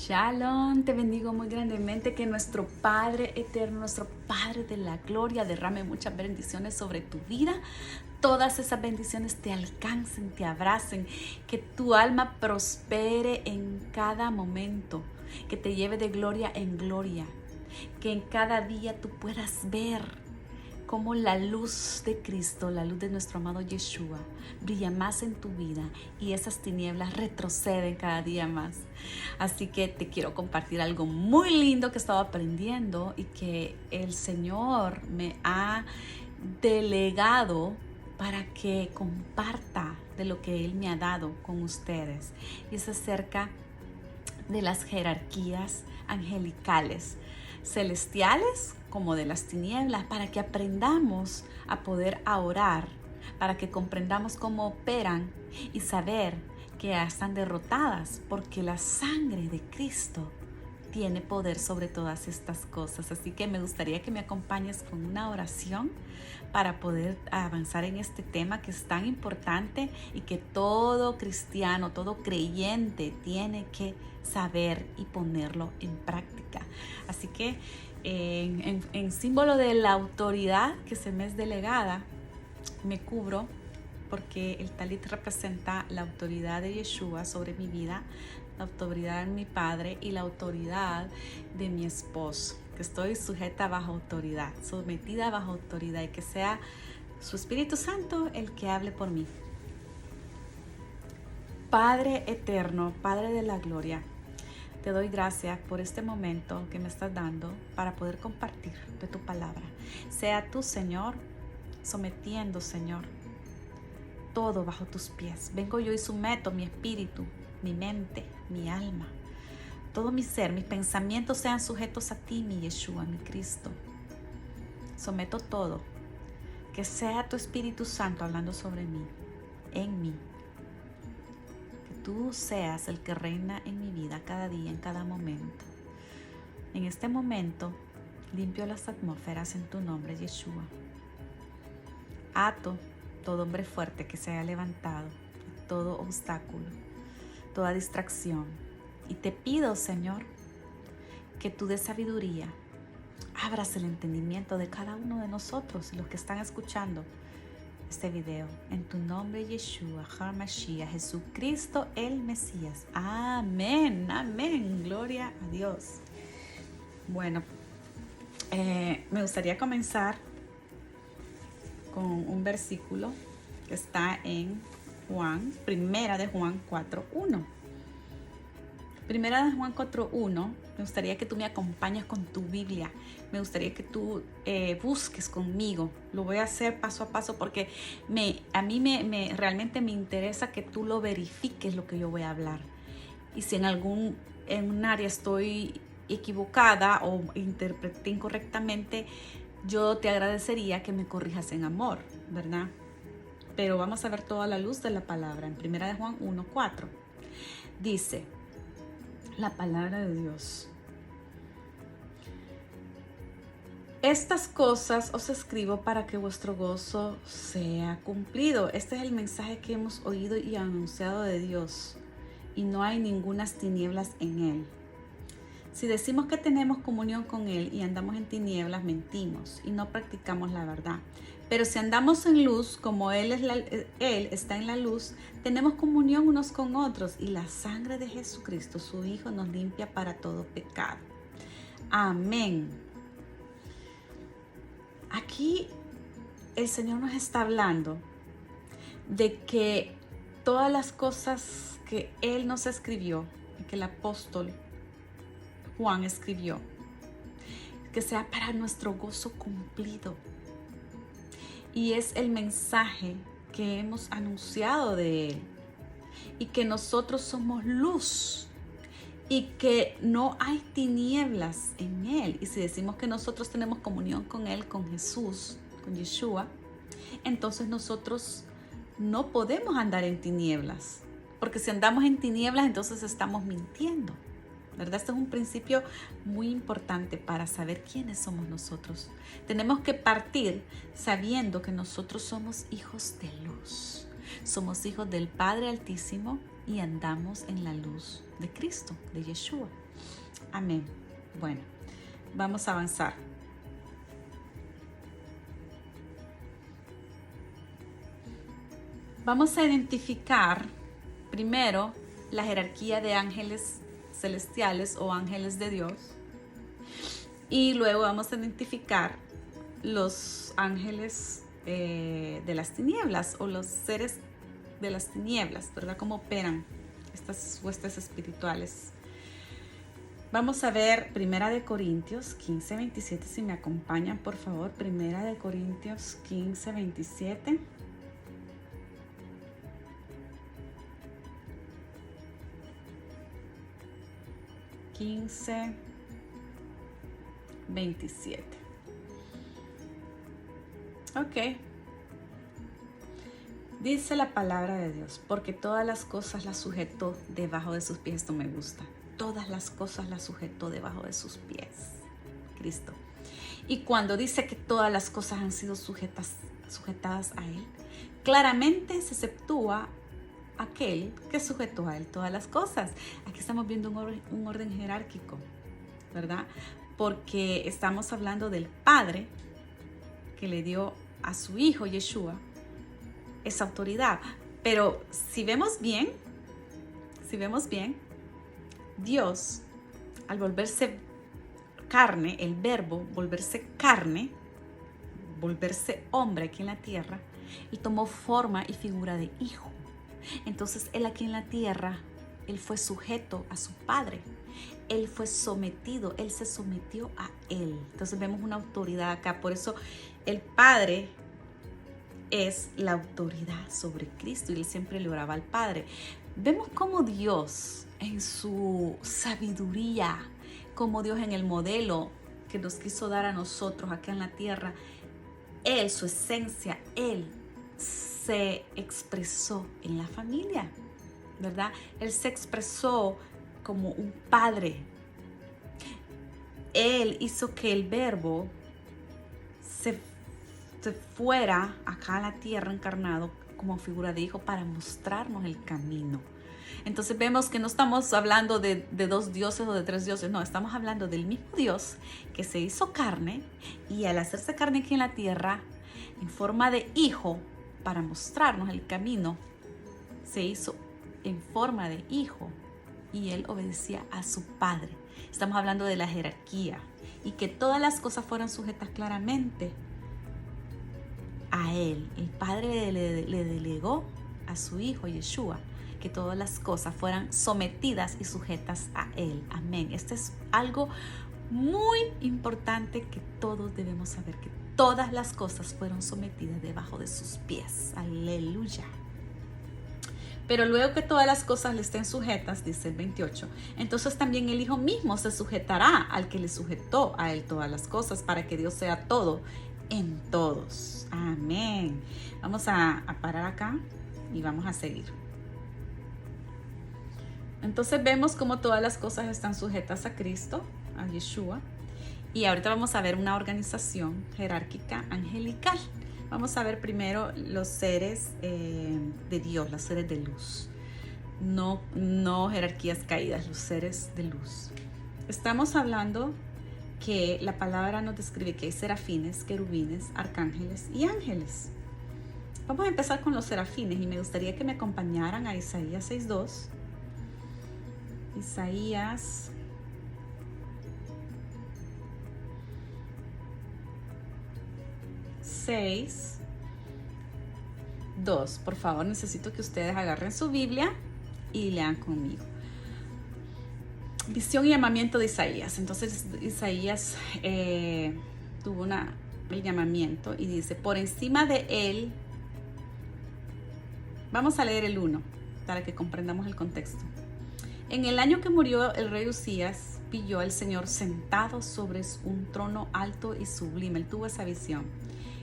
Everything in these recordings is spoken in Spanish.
Shalom, te bendigo muy grandemente, que nuestro Padre eterno, nuestro Padre de la gloria, derrame muchas bendiciones sobre tu vida. Todas esas bendiciones te alcancen, te abracen, que tu alma prospere en cada momento, que te lleve de gloria en gloria, que en cada día tú puedas ver cómo la luz de Cristo, la luz de nuestro amado Yeshua, brilla más en tu vida y esas tinieblas retroceden cada día más. Así que te quiero compartir algo muy lindo que he estado aprendiendo y que el Señor me ha delegado para que comparta de lo que Él me ha dado con ustedes. Y es acerca de las jerarquías angelicales, celestiales como de las tinieblas, para que aprendamos a poder orar, para que comprendamos cómo operan y saber que ya están derrotadas, porque la sangre de Cristo tiene poder sobre todas estas cosas. Así que me gustaría que me acompañes con una oración para poder avanzar en este tema que es tan importante y que todo cristiano, todo creyente tiene que saber y ponerlo en práctica. Así que en símbolo de la autoridad que se me es delegada, me cubro porque el talit representa la autoridad de Yeshua sobre mi vida, la autoridad de mi padre y la autoridad de mi esposo, que estoy sujeta bajo autoridad, sometida bajo autoridad, y que sea su Espíritu Santo el que hable por mí. Padre eterno, Padre de la gloria, te doy gracias por este momento que me estás dando para poder compartir de tu palabra. Sea tú, Señor, sometiendo, Señor, todo bajo tus pies. Vengo yo y someto mi espíritu, mi mente, mi alma, todo mi ser, mis pensamientos sean sujetos a ti, mi Yeshua, mi Cristo. Someto todo, que sea tu Espíritu Santo hablando sobre mí, en mí. Que tú seas el que reina en mi vida cada día, en cada momento. En este momento, limpio las atmósferas en tu nombre, Yeshua. Ato todo hombre fuerte que se haya levantado, todo obstáculo, toda distracción. Y te pido, Señor, que tú des sabiduría, abras el entendimiento de cada uno de nosotros, los que están escuchando este video. En tu nombre, Yeshua, HaMashiach, Jesucristo el Mesías. Amén, amén, gloria a Dios. Bueno, me gustaría comenzar con un versículo que está en Primera de Juan 4:1. Primera de Juan 4:1, me gustaría que tú me acompañes con tu Biblia. Me gustaría que tú busques conmigo. Lo voy a hacer paso a paso porque a mí realmente me interesa que tú lo verifiques lo que yo voy a hablar. Y si en un área estoy equivocada o interpreté incorrectamente, yo te agradecería que me corrijas en amor, ¿verdad? Pero vamos a ver toda la luz de la palabra. En 1 de Juan 1:4 dice la palabra de Dios: estas cosas os escribo para que vuestro gozo sea cumplido. Este es el mensaje que hemos oído y anunciado de Dios, y no hay ningunas tinieblas en él. Si decimos que tenemos comunión con Él y andamos en tinieblas, mentimos y no practicamos la verdad. Pero si andamos en luz, como Él está en la luz, tenemos comunión unos con otros, y la sangre de Jesucristo, su Hijo, nos limpia para todo pecado. Amén. Aquí el Señor nos está hablando de que todas las cosas que Él nos escribió y que el apóstol Juan escribió, que sea para nuestro gozo cumplido. Y es el mensaje que hemos anunciado de Él, y que nosotros somos luz y que no hay tinieblas en Él. Y si decimos que nosotros tenemos comunión con Él, con Jesús, con Yeshua, entonces nosotros no podemos andar en tinieblas, porque si andamos en tinieblas, entonces estamos mintiendo, ¿verdad? Este es un principio muy importante para saber quiénes somos nosotros. Tenemos que partir sabiendo que nosotros somos hijos de luz. Somos hijos del Padre Altísimo y andamos en la luz de Cristo, de Yeshua. Amén. Bueno, vamos a avanzar. Vamos a identificar primero la jerarquía de ángeles celestiales o ángeles de Dios. Y luego vamos a identificar los ángeles de las tinieblas o los seres de las tinieblas, ¿verdad? Cómo operan estas huestes espirituales. Vamos a ver 1 Corintios 15, 27, si me acompañan, por favor. 1 Corintios 15, 27. Ok. Dice la palabra de Dios, porque todas las cosas las sujetó debajo de sus pies. Esto me gusta. Todas las cosas las sujetó debajo de sus pies. Cristo. Y cuando dice que todas las cosas han sido sujetadas a Él, claramente se exceptúa aquel que sujetó a Él todas las cosas. Aquí estamos viendo un orden jerárquico, ¿verdad? Porque estamos hablando del Padre que le dio a su Hijo Yeshua esa autoridad. Pero si vemos bien, Dios, al volverse carne, el verbo volverse carne, volverse hombre aquí en la tierra, Él tomó forma y figura de hijo. Entonces Él aquí en la tierra, Él fue sujeto a su Padre. Él fue sometido, Él se sometió a Él. Entonces vemos una autoridad acá. Por eso el Padre es la autoridad sobre Cristo y Él siempre le oraba al Padre. Vemos cómo Dios en su sabiduría, como Dios en el modelo que nos quiso dar a nosotros acá en la tierra, Él, su esencia, Él se expresó en la familia, ¿verdad? Él se expresó como un padre. Él hizo que el verbo se fuera acá a la tierra encarnado como figura de hijo para mostrarnos el camino. Entonces vemos que no estamos hablando de dos dioses o de tres dioses, no, estamos hablando del mismo Dios que se hizo carne y al hacerse carne aquí en la tierra en forma de hijo para mostrarnos el camino, se hizo en forma de hijo y Él obedecía a su Padre. Estamos hablando de la jerarquía y que todas las cosas fueran sujetas claramente a Él. El Padre le delegó a su Hijo Yeshua que todas las cosas fueran sometidas y sujetas a Él. Amén. Este es algo muy importante que todos debemos saber, que todas las cosas fueron sometidas debajo de sus pies. Aleluya. Pero luego que todas las cosas le estén sujetas, dice el 28, entonces también el Hijo mismo se sujetará al que le sujetó a Él todas las cosas, para que Dios sea todo en todos. Amén. Vamos a parar acá y vamos a seguir. Entonces vemos cómo todas las cosas están sujetas a Cristo, a Yeshua. Y ahorita vamos a ver una organización jerárquica angelical. Vamos a ver primero los seres de Dios, los seres de luz. No jerarquías caídas, los seres de luz. Estamos hablando que la palabra nos describe que hay serafines, querubines, arcángeles y ángeles. Vamos a empezar con los serafines y me gustaría que me acompañaran a Isaías 6:2. Isaías 6:2. Por favor, necesito que ustedes agarren su Biblia y lean conmigo. Visión y llamamiento de Isaías. Entonces Isaías tuvo el llamamiento y dice, por encima de él, vamos a leer el 1 para que comprendamos el contexto. En el año que murió el rey Usías, vio al Señor sentado sobre un trono alto y sublime. Él tuvo esa visión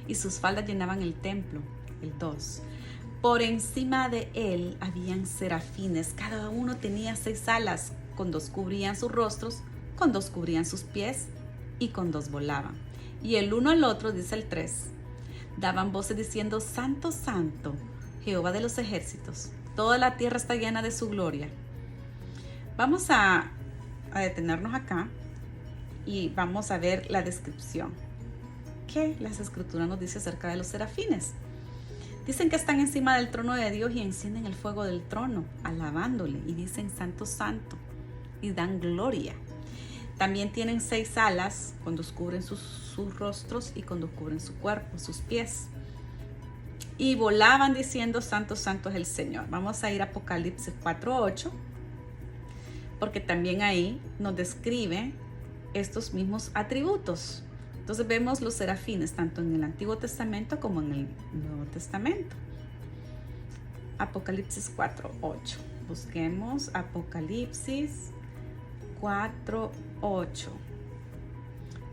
y sus faldas llenaban el templo. El 2. Por encima de él habían serafines, cada uno tenía 6 alas, con 2 cubrían sus rostros, con 2 cubrían sus pies y con 2 volaban. Y el uno al otro, dice el 3, daban voces diciendo, Santo, Santo, Jehová de los ejércitos, toda la tierra está llena de su gloria. Vamos a a detenernos acá y vamos a ver la descripción que las escrituras nos dice acerca de los serafines. Dicen que están encima del trono de Dios y encienden el fuego del trono, alabándole, y dicen santo, santo, y dan gloria. También tienen 6 alas cuando cubren sus rostros y cuando cubren su cuerpo, sus pies. Y volaban diciendo santo, santo es el Señor. Vamos a ir a Apocalipsis 4:8, porque también ahí nos describe estos mismos atributos. Entonces vemos los serafines tanto en el Antiguo Testamento como en el Nuevo Testamento. Apocalipsis 4:8. Busquemos Apocalipsis 4:8.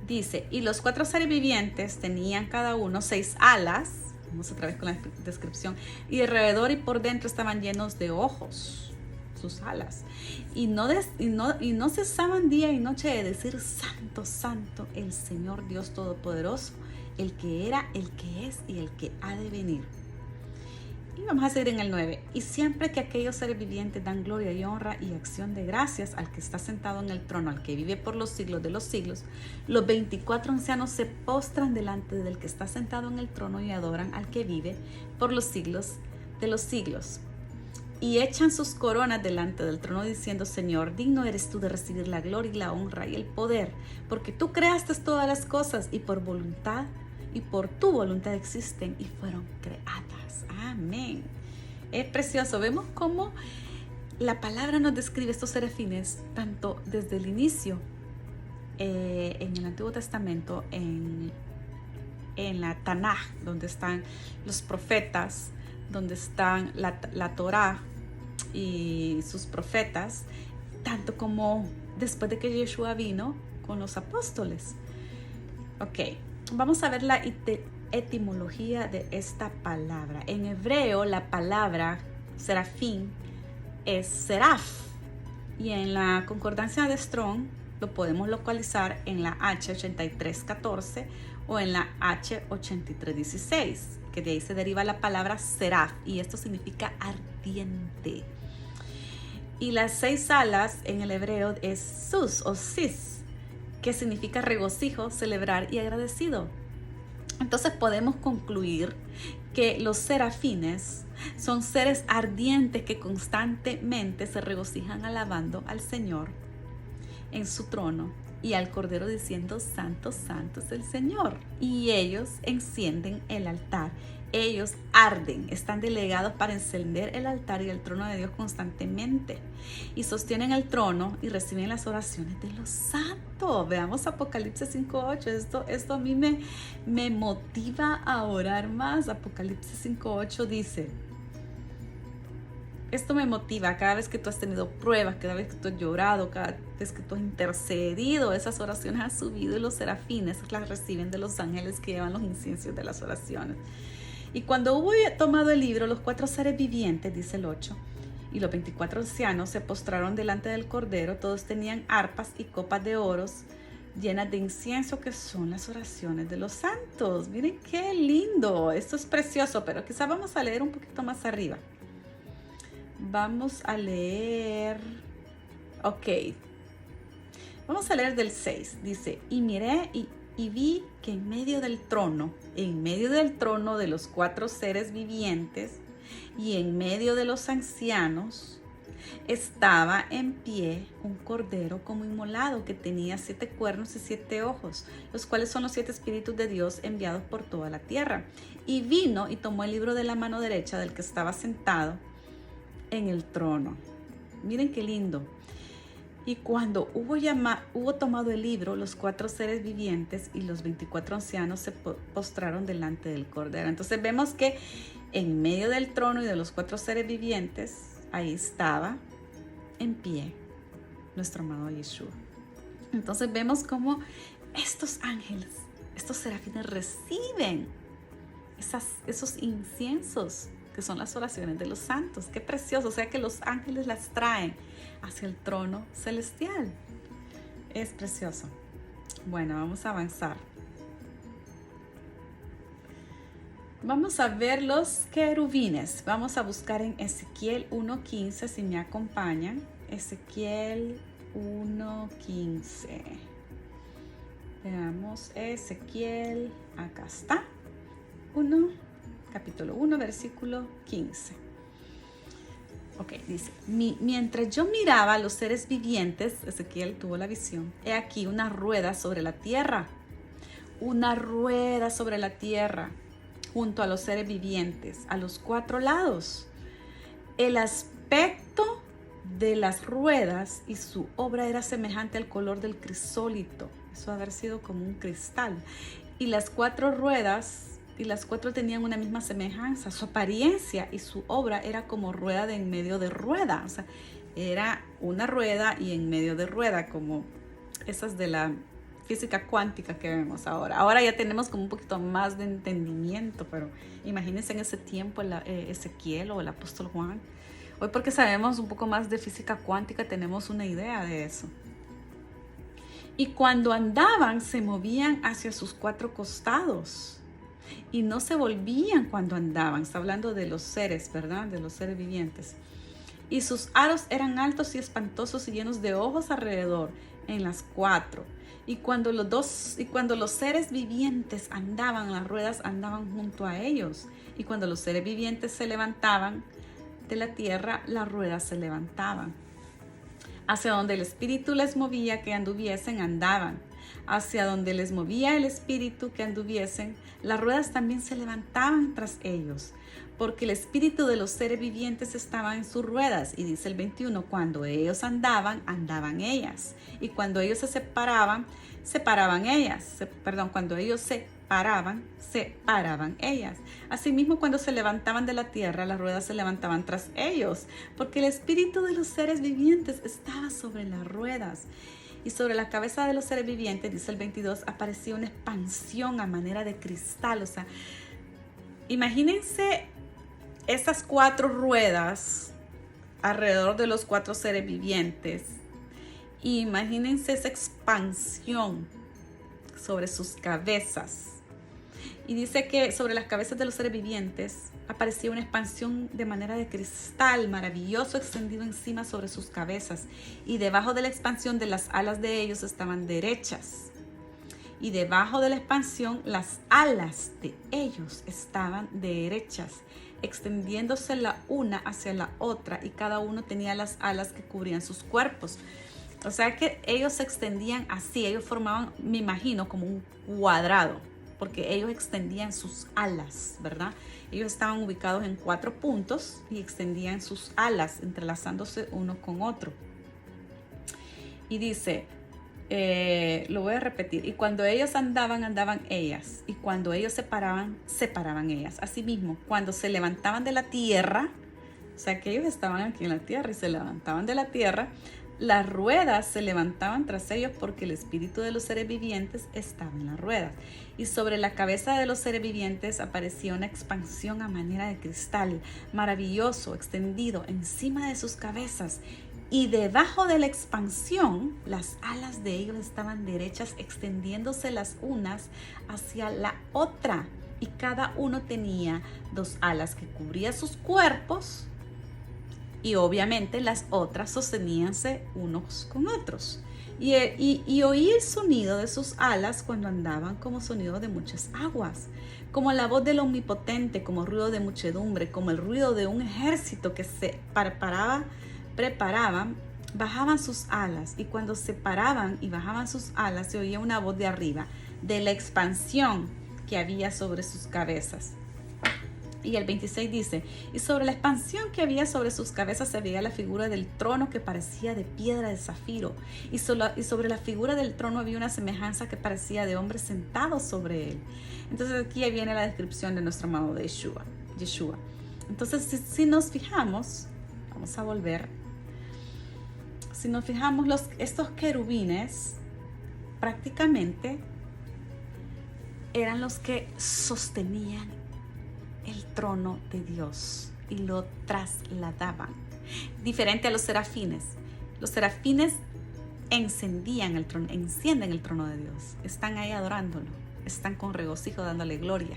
Dice, y los 4 seres vivientes tenían cada uno 6 alas. Vamos otra vez con la descripción. Y alrededor y por dentro estaban llenos de ojos, sus alas. Y no cesaban día y noche de decir, santo, santo, el Señor Dios Todopoderoso, el que era, el que es y el que ha de venir. Y vamos a seguir en el 9. Y siempre que aquellos seres vivientes dan gloria y honra y acción de gracias al que está sentado en el trono, al que vive por los siglos de los siglos, los 24 ancianos se postran delante del que está sentado en el trono y adoran al que vive por los siglos de los siglos. Y echan sus coronas delante del trono diciendo, Señor, digno eres tú de recibir la gloria y la honra y el poder, porque tú creaste todas las cosas y por voluntad y por tu voluntad existen y fueron creadas. Amén. Es precioso. Vemos cómo la palabra nos describe estos serafines, tanto desde el inicio, en el Antiguo Testamento, en la Tanaj, donde están los profetas, donde están la Torá y sus profetas, tanto como después de que Yeshua vino con los apóstoles. Ok, vamos a ver la etimología de esta palabra. En hebreo la palabra serafín es seraf, y en la concordancia de Strong lo podemos localizar en la H8314 o en la H8316, que de ahí se deriva la palabra seraf, y esto significa ardiente. Y las 6 alas en el hebreo es sus o sis, que significa regocijo, celebrar y agradecido. Entonces podemos concluir que los serafines son seres ardientes que constantemente se regocijan alabando al Señor en su trono y al Cordero diciendo santo, santo es el Señor. Y ellos encienden el altar. Ellos arden, están delegados para encender el altar y el trono de Dios constantemente. Y sostienen el trono y reciben las oraciones de los santos. Veamos Apocalipsis 5:8. Esto a mí me motiva a orar más. Apocalipsis 5:8 dice, esto me motiva cada vez que tú has tenido pruebas, cada vez que tú has llorado, cada vez que tú has intercedido, esas oraciones han subido y los serafines las reciben de los ángeles que llevan los inciensos de las oraciones. Y cuando hubo tomado el libro, los 4 seres vivientes, dice el 8, y los 24 ancianos se postraron delante del Cordero. Todos tenían arpas y copas de oros llenas de incienso, que son las oraciones de los santos. Miren qué lindo, esto es precioso, pero quizás vamos a leer un poquito más arriba. Vamos a leer, vamos a leer del 6, dice, y miré y vi que en medio del trono de los 4 seres vivientes y en medio de los ancianos, estaba en pie un cordero como inmolado, que tenía 7 cuernos y 7 ojos, los cuales son los 7 espíritus de Dios enviados por toda la tierra. Y vino y tomó el libro de la mano derecha del que estaba sentado en el trono. Miren qué lindo. Y cuando hubo tomado el libro, los 4 seres vivientes y los 24 ancianos se postraron delante del Cordero. Entonces vemos que en medio del trono y de los 4 seres vivientes, ahí estaba en pie nuestro amado Yeshua. Entonces vemos cómo estos ángeles, estos serafines reciben esos inciensos, que son las oraciones de los santos. Qué precioso. O sea que los ángeles las traen hacia el trono celestial. Es precioso. Bueno, vamos a avanzar. Vamos a ver los querubines. Vamos a buscar en Ezequiel 1:15, si me acompañan. Ezequiel 1:15. Veamos Ezequiel, acá está. Capítulo 1, versículo 15. Ok, dice, mientras yo miraba a los seres vivientes, Ezequiel tuvo la visión, he aquí una rueda sobre la tierra, junto a los seres vivientes, a los 4 lados. El aspecto de las ruedas y su obra era semejante al color del crisólito, eso debe haber sido como un cristal, y las 4 ruedas, y las 4 tenían una misma semejanza, su apariencia y su obra era como rueda de en medio de rueda, o sea, era una rueda y en medio de rueda, como esas de la física cuántica que vemos ahora. Ahora ya tenemos como un poquito más de entendimiento, pero imagínense en ese tiempo Ezequiel o el apóstol Juan. Hoy, porque sabemos un poco más de física cuántica, tenemos una idea de eso. Y cuando andaban, se movían hacia sus 4 costados y no se volvían cuando andaban. Está hablando de los seres, ¿verdad? De los seres vivientes. Y sus aros eran altos y espantosos y llenos de ojos alrededor en las 4. Y cuando los seres vivientes andaban, las ruedas andaban junto a ellos. Y cuando los seres vivientes se levantaban de la tierra, las ruedas se levantaban. Hacia donde el espíritu les movía que anduviesen, andaban. Hacia donde les movía el espíritu que anduviesen, las ruedas también se levantaban tras ellos, porque el espíritu de los seres vivientes estaba en sus ruedas. Y dice el 21, cuando ellos andaban, andaban ellas. Y cuando ellos se paraban ellas. Cuando ellos se paraban ellas. Asimismo, cuando se levantaban de la tierra, las ruedas se levantaban tras ellos, porque el espíritu de los seres vivientes estaba sobre las ruedas. Y sobre la cabeza de los seres vivientes, dice el 22, aparecía una expansión a manera de cristal. O sea, imagínense esas 4 ruedas alrededor de los 4 seres vivientes. Y imagínense esa expansión sobre sus cabezas. Y dice que sobre las cabezas de los seres vivientes aparecía una expansión de manera de cristal maravilloso extendido encima sobre sus cabezas. Y debajo de la expansión de las alas de ellos estaban derechas. Y debajo de la expansión las alas de ellos estaban derechas, extendiéndose la una hacia la otra. Y cada uno tenía las alas que cubrían sus cuerpos. O sea que ellos se extendían así, ellos formaban, me imagino, como un cuadrado, porque ellos extendían sus alas, ¿verdad? Ellos estaban ubicados en 4 puntos y extendían sus alas, entrelazándose uno con otro. Y dice, lo voy a repetir, y cuando ellos andaban, andaban ellas, y cuando ellos se paraban ellas. Asimismo, cuando se levantaban de la tierra, o sea que ellos estaban aquí en la tierra y se levantaban de la tierra, las ruedas se levantaban tras ellos, porque el espíritu de los seres vivientes estaba en las ruedas. Y sobre la cabeza de los seres vivientes aparecía una expansión a manera de cristal, maravilloso, extendido encima de sus cabezas. Y debajo de la expansión, las alas de ellos estaban derechas, extendiéndose las unas hacia la otra. Y cada uno tenía 2 alas que cubrían sus cuerpos. Y obviamente las otras sosteníanse unos con otros. Y oí el sonido de sus alas cuando andaban, como sonido de muchas aguas, como la voz del Omnipotente, como ruido de muchedumbre, como el ruido de un ejército que se preparaban. Bajaban sus alas, y cuando se paraban y bajaban sus alas, se oía una voz de arriba, de la expansión que había sobre sus cabezas. Y el 26 dice, y sobre la expansión que había sobre sus cabezas se veía la figura del trono, que parecía de piedra de zafiro. Y sobre la figura del trono había una semejanza que parecía de hombre sentado sobre él. Entonces aquí viene la descripción de nuestro amado de Yeshua. Entonces si nos fijamos, vamos a volver. Si nos fijamos, estos querubines prácticamente eran los que sostenían el trono de Dios y lo trasladaban. Diferente a los serafines. Los serafines encienden el trono de Dios. Están ahí adorándolo. Están con regocijo dándole gloria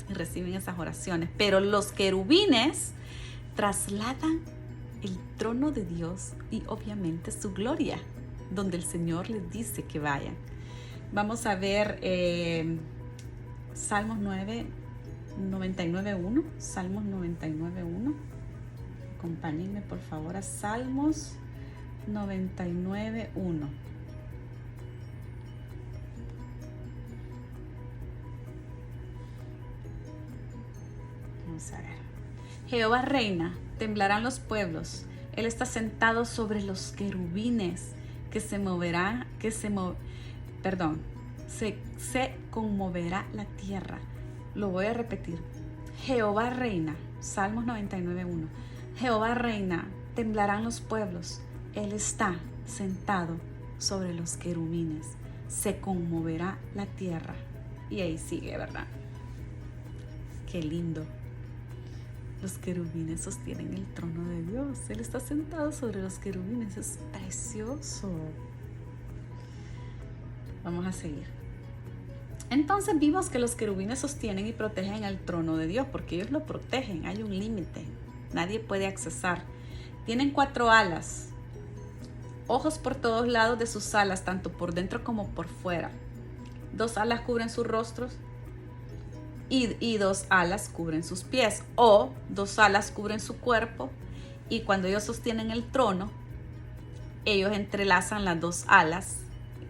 y reciben esas oraciones. Pero los querubines trasladan el trono de Dios y obviamente su gloria. donde el Señor les dice que vayan. Vamos a ver Salmos 99.1. Salmos 99.1. Acompáñenme por favor a Salmos 99.1. Vamos a ver. Jehová reina, temblarán los pueblos. Él está sentado sobre los querubines, se conmoverá la tierra. Lo voy a repetir. Jehová reina, Salmos 99.1. Jehová reina, temblarán los pueblos. Él está sentado sobre los querubines, se conmoverá la tierra. Y ahí sigue, ¿verdad? Qué lindo. Los querubines sostienen el trono de Dios. Él está sentado sobre los querubines. Es precioso. Vamos a seguir. Entonces vimos que los querubines sostienen y protegen el trono de Dios, porque ellos lo protegen. Hay un límite. Nadie puede accesar. Tienen 4 alas. Ojos por todos lados de sus alas, tanto por dentro como por fuera. 2 alas cubren sus rostros. Y 2 alas cubren sus pies, o 2 alas cubren su cuerpo, y cuando ellos sostienen el trono, ellos entrelazan las 2 alas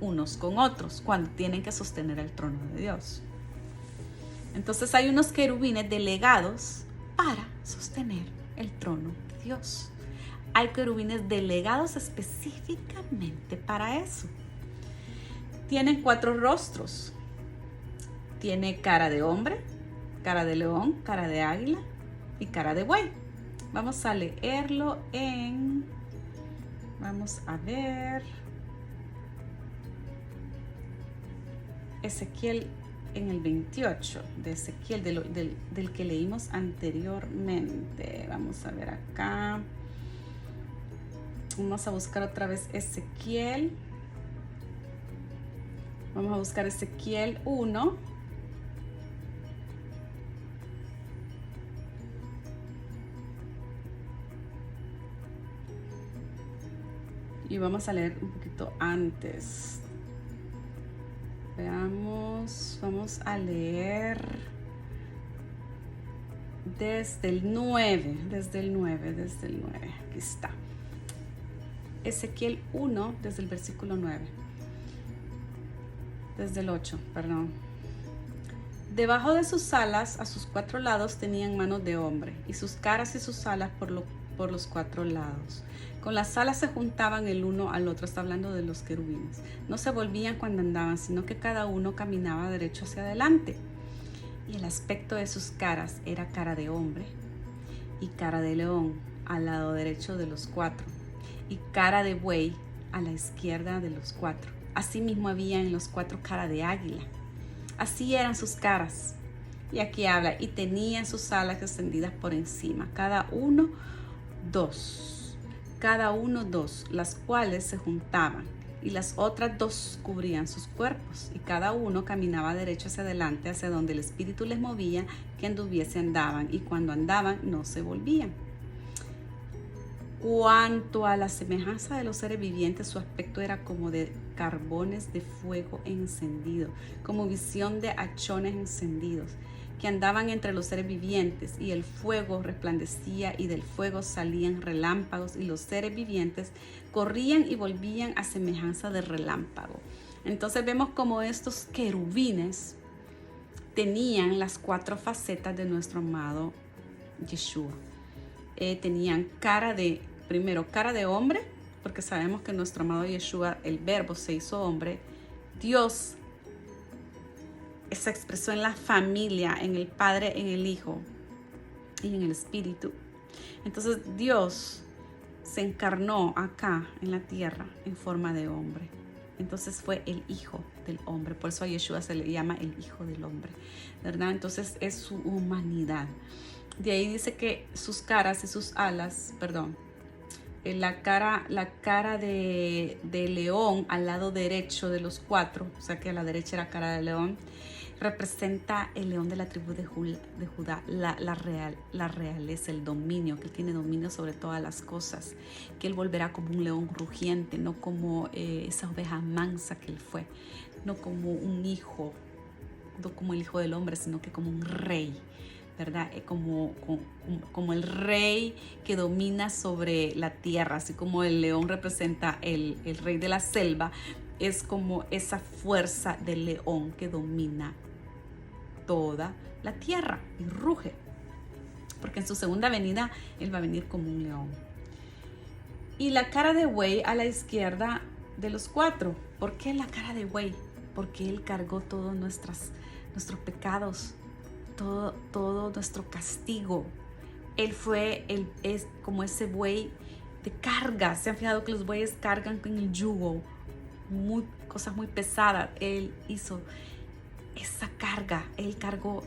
unos con otros, cuando tienen que sostener el trono de Dios. Entonces hay unos querubines delegados para sostener el trono de Dios. Hay querubines delegados específicamente para eso. Tienen 4 rostros. Tiene cara de hombre, cara de león, cara de águila y cara de buey. Vamos a leerlo vamos a ver, Ezequiel en el 28, de Ezequiel, del que leímos anteriormente. Vamos a ver acá. Vamos a buscar otra vez Ezequiel. Vamos a buscar Ezequiel 1. Y vamos a leer un poquito antes. Veamos, vamos a leer desde el 9. Aquí está. Ezequiel 1, desde el versículo 9. Desde el 8, perdón. Debajo de sus alas, a sus 4 lados, tenían manos de hombre, y sus caras y sus alas por los 4 lados. Con las alas se juntaban el uno al otro. Está hablando de los querubines. No se volvían cuando andaban, sino que cada uno caminaba derecho hacia adelante. Y el aspecto de sus caras era cara de hombre y cara de león al lado derecho de los 4, y cara de buey a la izquierda de los 4. Asimismo había en los 4 cara de águila. Así eran sus caras. Y aquí habla, y tenían sus alas extendidas por encima, cada uno 2, las cuales se juntaban, y las otras 2 cubrían sus cuerpos, y cada uno caminaba derecho hacia adelante, hacia donde el espíritu les movía, que anduviese andaban, y cuando andaban no se volvían. Cuanto a la semejanza de los seres vivientes, su aspecto era como de carbones de fuego encendido, como visión de hachones encendidos, que andaban entre los seres vivientes, y el fuego resplandecía, y del fuego salían relámpagos, y los seres vivientes corrían y volvían a semejanza de relámpago. Entonces vemos como estos querubines tenían las 4 facetas de nuestro amado Yeshua. Tenían cara de hombre, porque sabemos que nuestro amado Yeshua, el verbo se hizo hombre. Dios se expresó en la familia, en el Padre, en el Hijo y en el Espíritu. Entonces Dios se encarnó acá en la tierra en forma de hombre. Entonces fue el Hijo del hombre. Por eso a Yeshua se le llama el Hijo del hombre, ¿verdad? Entonces es su humanidad. De ahí dice que sus caras y sus alas, la cara de león al lado derecho de los 4, o sea que a la derecha era cara de león, representa el león de la tribu de Judá, la realeza, el dominio, que él tiene dominio sobre todas las cosas, que él volverá como un león rugiente, no como esa oveja mansa que él fue, no como un hijo, no como el hijo del hombre, sino que como un rey, ¿verdad? Como el rey que domina sobre la tierra, así como el león representa el rey de la selva, es como esa fuerza del león que domina toda la tierra y ruge, porque en su segunda venida él va a venir como un león. Y la cara de buey a la izquierda de los cuatro. ¿Por qué la cara de buey? Porque él cargó todos nuestros pecados, todo nuestro castigo. Él es como ese buey de carga. ¿Se han fijado que los bueyes cargan con el yugo? Cosas muy pesadas. Él hizo esa carga. Él cargó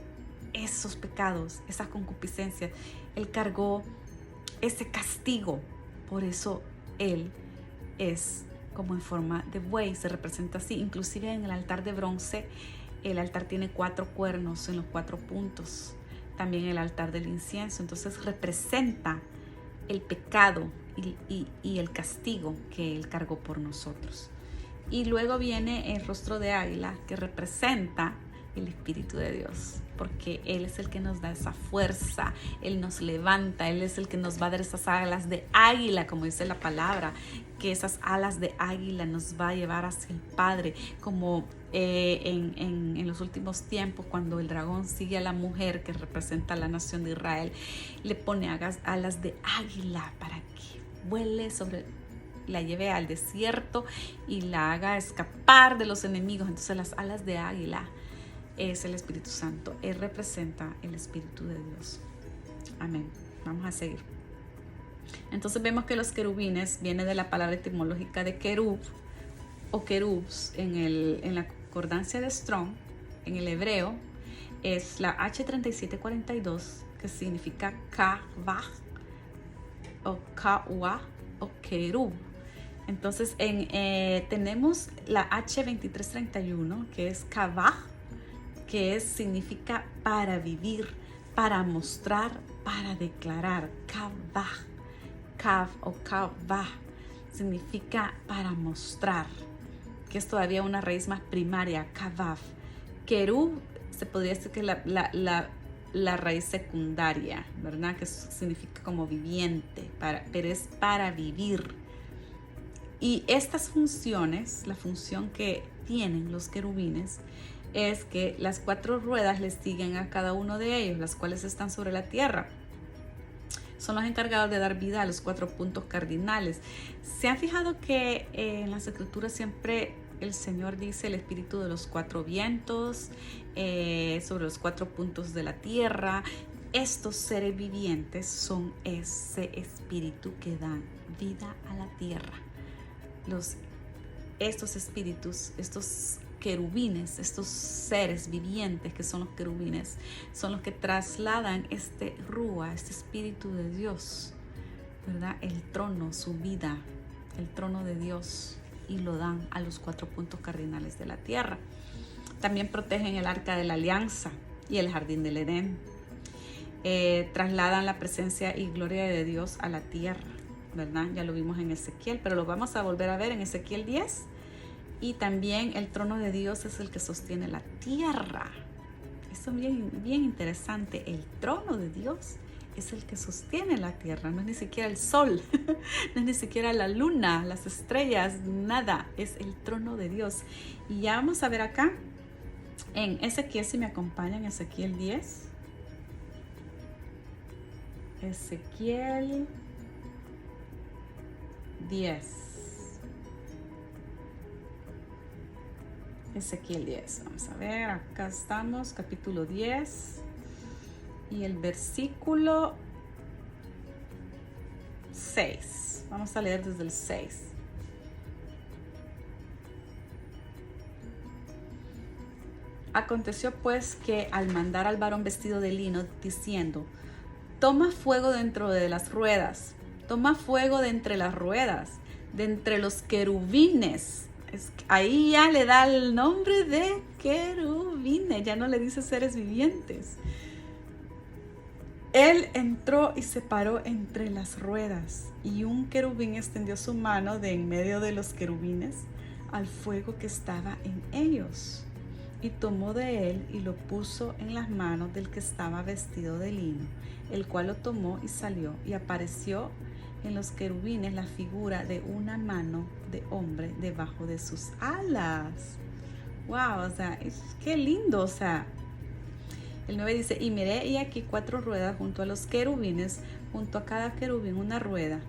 esos pecados, esas concupiscencias. Él cargó ese castigo. Por eso él es como en forma de buey, se representa así. Inclusive en el altar de bronce, el altar tiene 4 cuernos en los 4 puntos. También el altar del incienso. Entonces representa el pecado y el castigo que él cargó por nosotros. Y luego viene el rostro de águila, que representa el Espíritu de Dios, porque Él es el que nos da esa fuerza, Él nos levanta, Él es el que nos va a dar esas alas de águila, como dice la palabra, que esas alas de águila nos va a llevar hacia el Padre, como en los últimos tiempos, cuando el dragón sigue a la mujer que representa a la nación de Israel, le pone alas de águila para que vuele la lleve al desierto y la haga escapar de los enemigos. Entonces las alas de águila es el Espíritu Santo. Él representa el Espíritu de Dios. Amén. Vamos a seguir. Entonces vemos que los querubines viene de la palabra etimológica de querub o querubs en la concordancia de Strong, en el hebreo, es la H3742, que significa kavah o kawa o querub. Entonces tenemos la H2331, que es kavah, que significa para vivir, para mostrar, para declarar. Kavah, kav o kavah significa para mostrar, que es todavía una raíz más primaria, kavav. Querub se podría decir que la raíz secundaria, ¿verdad? Que significa como viviente, pero es para vivir. Y estas funciones, la función que tienen los querubines, es que las 4 ruedas les siguen a cada uno de ellos, las cuales están sobre la tierra. Son los encargados de dar vida a los 4 puntos cardinales. ¿Se han fijado que en las escrituras siempre el Señor dice el espíritu de los 4 vientos, sobre los 4 puntos de la tierra? Estos seres vivientes son ese espíritu que da vida a la tierra. Estos espíritus, estos querubines, estos seres vivientes que son los querubines, son los que trasladan este rúa, este espíritu de Dios, ¿verdad? El trono, su vida, el trono de Dios, y lo dan a los 4 puntos cardinales de la tierra. También protegen el arca de la alianza y el jardín del Edén. Trasladan la presencia y gloria de Dios a la tierra, ¿verdad? Ya lo vimos en Ezequiel, pero lo vamos a volver a ver en Ezequiel 10. Y también el trono de Dios es el que sostiene la tierra. Eso es bien interesante. El trono de Dios es el que sostiene la tierra. No es ni siquiera el sol, no es ni siquiera la luna, las estrellas, nada. Es el trono de Dios. Y ya vamos a ver acá en Ezequiel, si me acompañan, Ezequiel 10. Ezequiel 10. Ezequiel 10, vamos a ver, acá estamos, capítulo 10 y el versículo 6. Vamos a leer desde el 6. Aconteció pues que al mandar al varón vestido de lino, diciendo: toma fuego dentro de las ruedas, toma fuego de entre las ruedas, de entre los querubines. Ahí ya le da el nombre de querubines. querubines, ya no le dice seres vivientes. Él entró y se paró entre las ruedas, y un querubín extendió su mano de en medio de los querubines al fuego que estaba en ellos, y tomó de él y lo puso en las manos del que estaba vestido de lino, el cual lo tomó y salió, y apareció en los querubines la figura de una mano de hombre debajo de sus alas. Wow, o sea, qué lindo, o sea. El 9 dice, y miré y aquí 4 ruedas junto a los querubines, junto a cada querubín una rueda,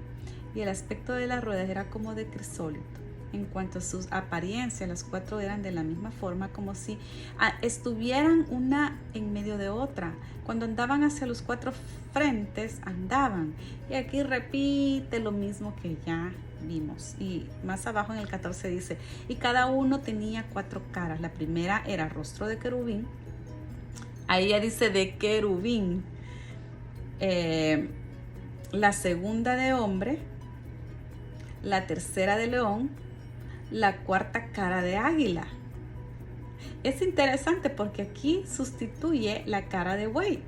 y el aspecto de las ruedas era como de crisólito. En cuanto a sus apariencias, las 4 eran de la misma forma, como si estuvieran una en medio de otra. Cuando andaban hacia los 4 frentes, andaban. Y aquí repite lo mismo que ya vimos. Y más abajo en el 14 dice, y cada uno tenía 4 caras. La primera era rostro de querubín. Ahí ya dice de querubín. La segunda de hombre, la tercera de león, la cuarta cara de águila. Es interesante porque aquí sustituye la cara de buey,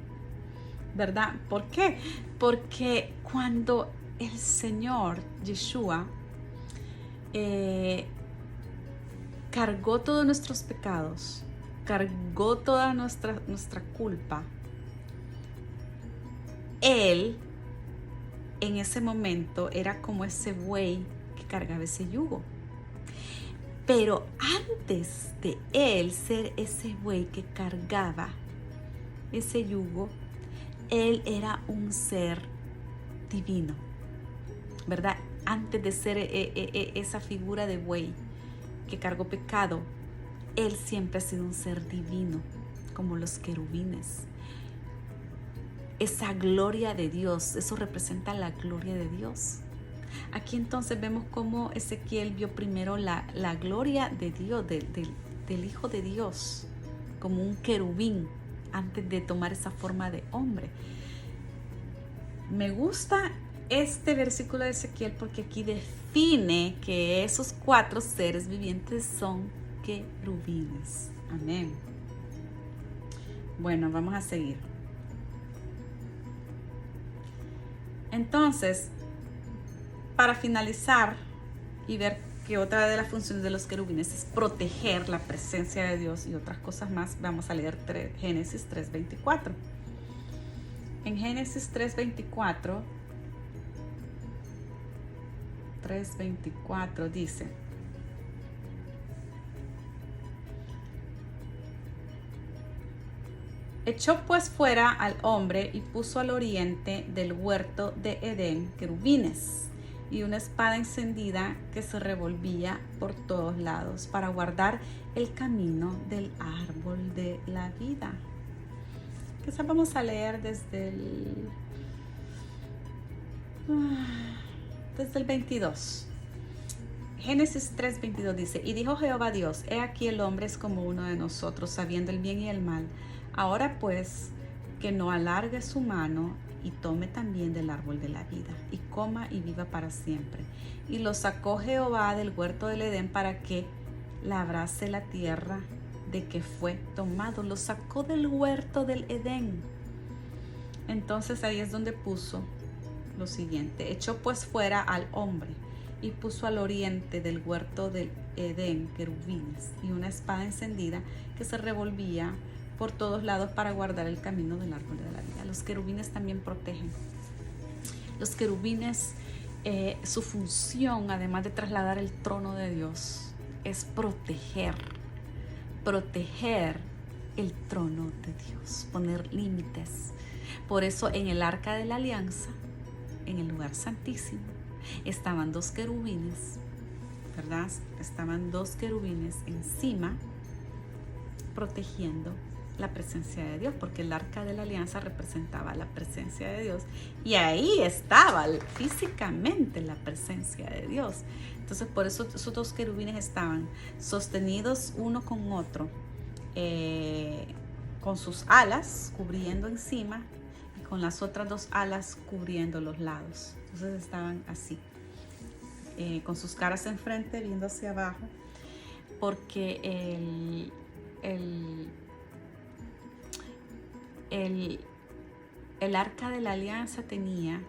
¿verdad? ¿Por qué? Porque cuando el Señor Yeshua cargó todos nuestros pecados, cargó toda nuestra culpa, Él en ese momento era como ese buey que cargaba ese yugo. Pero antes de Él ser ese buey que cargaba ese yugo, Él era un ser divino, ¿verdad? Antes de ser esa figura de buey que cargó pecado, Él siempre ha sido un ser divino, como los querubines. Esa gloria de Dios, eso representa la gloria de Dios. Aquí entonces vemos cómo Ezequiel vio primero la gloria de Dios, del Hijo de Dios, como un querubín, antes de tomar esa forma de hombre. Me gusta este versículo de Ezequiel porque aquí define que esos 4 seres vivientes son querubines. Amén. Bueno, vamos a seguir. Entonces, para finalizar y ver que otra de las funciones de los querubines es proteger la presencia de Dios y otras cosas más, vamos a leer Génesis 3:24. En Génesis 3:24 dice: echó pues fuera al hombre y puso al oriente del huerto de Edén querubines y una espada encendida que se revolvía por todos lados para guardar el camino del árbol de la vida. Quizás vamos a leer desde el 22. Génesis 3:22 dice: y dijo Jehová Dios, he aquí el hombre es como uno de nosotros, sabiendo el bien y el mal. Ahora pues, que no alargue su mano y tome también del árbol de la vida, y coma y viva para siempre. Y lo sacó Jehová del huerto del Edén para que labrase la tierra de que fue tomado. Lo sacó del huerto del Edén. Entonces ahí es donde puso lo siguiente: echó pues fuera al hombre y puso al oriente del huerto del Edén querubines y una espada encendida que se revolvía por todos lados para guardar el camino del árbol de la vida. Los querubines también protegen. Los querubines, su función, además de trasladar el trono de Dios, es proteger el trono de Dios, poner límites. Por eso en el arca de la alianza, en el lugar santísimo, estaban 2 querubines, ¿verdad? Estaban 2 querubines encima protegiendo la presencia de Dios, porque el arca de la alianza representaba la presencia de Dios y ahí estaba físicamente la presencia de Dios. Entonces por eso esos 2 querubines estaban sostenidos uno con otro, con sus alas cubriendo encima y con las otras 2 alas cubriendo los lados. Entonces estaban así, con sus caras enfrente viendo hacia abajo, porque el arca de la alianza tenía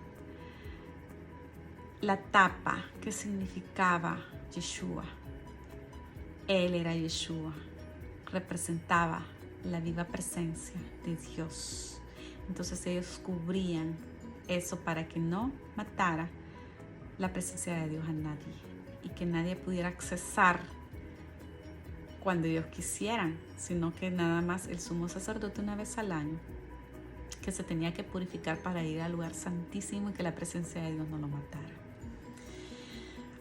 la tapa que significaba Yeshua. Él era Yeshua, representaba la viva presencia de Dios. Entonces ellos cubrían eso para que no matara la presencia de Dios a nadie y que nadie pudiera accesar cuando ellos quisieran, sino que nada más el sumo sacerdote una vez al año, que se tenía que purificar para ir al lugar santísimo y que la presencia de Dios no lo matara.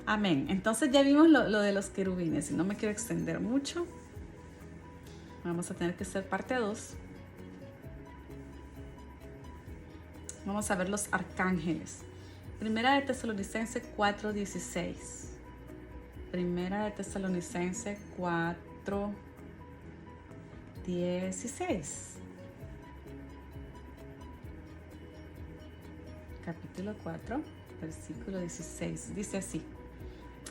Amén. Entonces ya vimos lo de los querubines y no me quiero extender mucho. Vamos a tener que hacer parte 2. Vamos a ver los arcángeles. Primera de Tesalonicenses 4:16. Primera de Tesalonicenses 4:16. Capítulo 4, versículo 16. Dice así.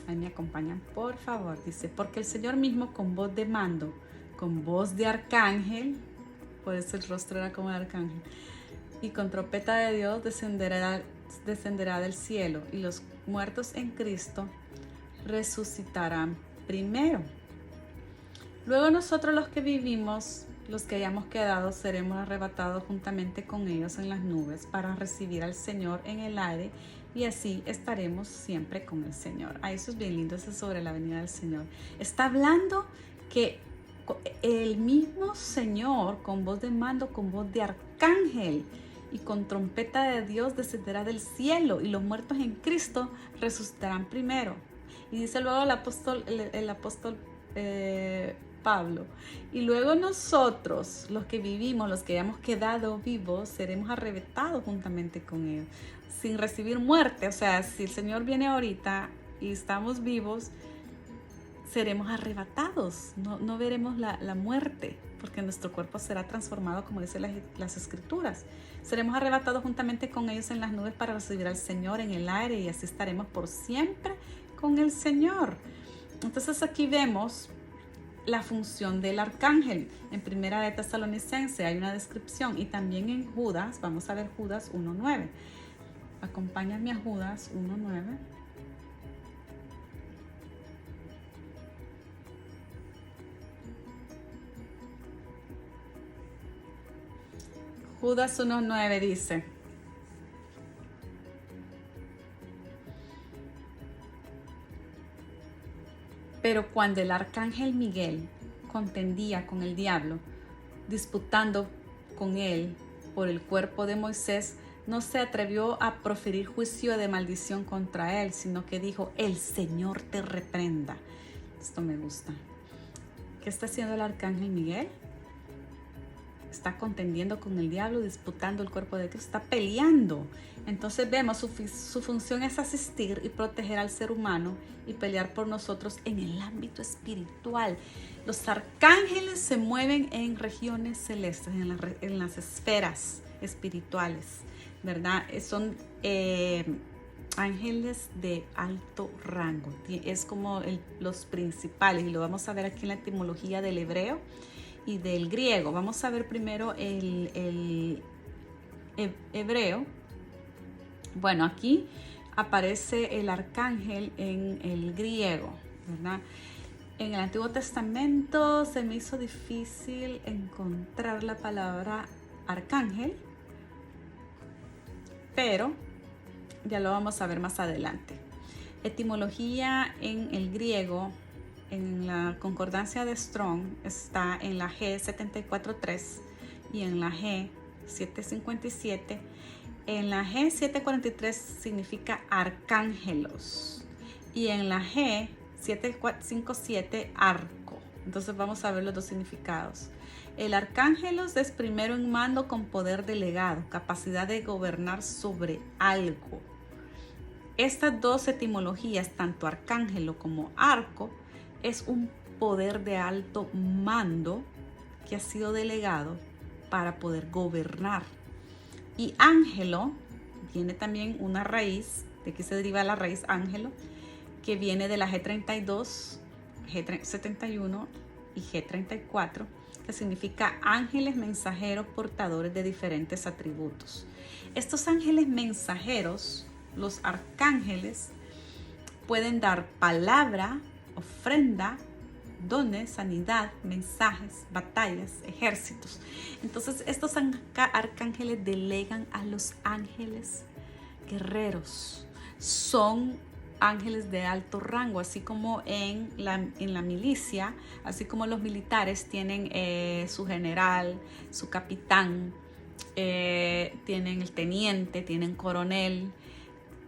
Ahí me acompañan, por favor. Dice, porque el Señor mismo con voz de mando, con voz de arcángel, por eso el rostro era como de arcángel, y con trompeta de Dios descenderá del cielo, y los muertos en Cristo resucitarán primero. Luego nosotros los que vivimos, los que hayamos quedado, seremos arrebatados juntamente con ellos en las nubes para recibir al Señor en el aire, y así estaremos siempre con el Señor. Eso es bien lindo, eso es sobre la venida del Señor. Está hablando que el mismo Señor, con voz de mando, con voz de arcángel y con trompeta de Dios, descenderá del cielo, y los muertos en Cristo resucitarán primero. Y dice luego el apóstol Pablo, y luego nosotros, los que vivimos, los que hayamos quedado vivos, seremos arrebatados juntamente con ellos, sin recibir muerte. O sea, si el Señor viene ahorita y estamos vivos, seremos arrebatados, no veremos la muerte, porque nuestro cuerpo será transformado, como dicen las Escrituras. Seremos arrebatados juntamente con ellos en las nubes para recibir al Señor en el aire, y así estaremos por siempre con el Señor. Entonces aquí vemos la función del arcángel. En Primera de Tesalonicenses hay una descripción, y también en Judas. Vamos a ver Judas 1:9. Acompáñame a Judas 1:9. Judas 1:9 dice: pero cuando el arcángel Miguel contendía con el diablo, disputando con él por el cuerpo de Moisés, no se atrevió a proferir juicio de maldición contra él, sino que dijo: el Señor te reprenda. Esto me gusta. ¿Qué está haciendo el arcángel Miguel? Está contendiendo con el diablo, disputando el cuerpo de Cristo, está peleando. Entonces vemos su función es asistir y proteger al ser humano y pelear por nosotros en el ámbito espiritual. Los arcángeles se mueven en regiones celestes, en las esferas espirituales, ¿verdad? Son ángeles de alto rango. Es como los principales, y lo vamos a ver aquí en la etimología del hebreo y del griego. Vamos a ver primero el hebreo. Bueno, aquí aparece el arcángel en el griego, ¿verdad? En el Antiguo Testamento se me hizo difícil encontrar la palabra arcángel, pero ya lo vamos a ver más adelante. Etimología en el griego, en la concordancia de Strong, está en la G743 y en la G757. En la G743 significa arcángelos, y en la G757 arco. Entonces vamos a ver los dos significados. El arcángelos es primero en mando con poder delegado, capacidad de gobernar sobre algo. Estas dos etimologías, tanto arcángelo como arco, es un poder de alto mando que ha sido delegado para poder gobernar. Y ángelo viene también una raíz, de aquí se deriva la raíz ángelo, que viene de la G32, G71 y G34, que significa ángeles mensajeros portadores de diferentes atributos. Estos ángeles mensajeros, los arcángeles, pueden dar palabra, ofrenda, dones, sanidad, mensajes, batallas, ejércitos. Entonces estos arcángeles delegan a los ángeles guerreros. Son ángeles de alto rango, así como en la milicia, así como los militares tienen su general, su capitán, tienen el teniente, tienen coronel,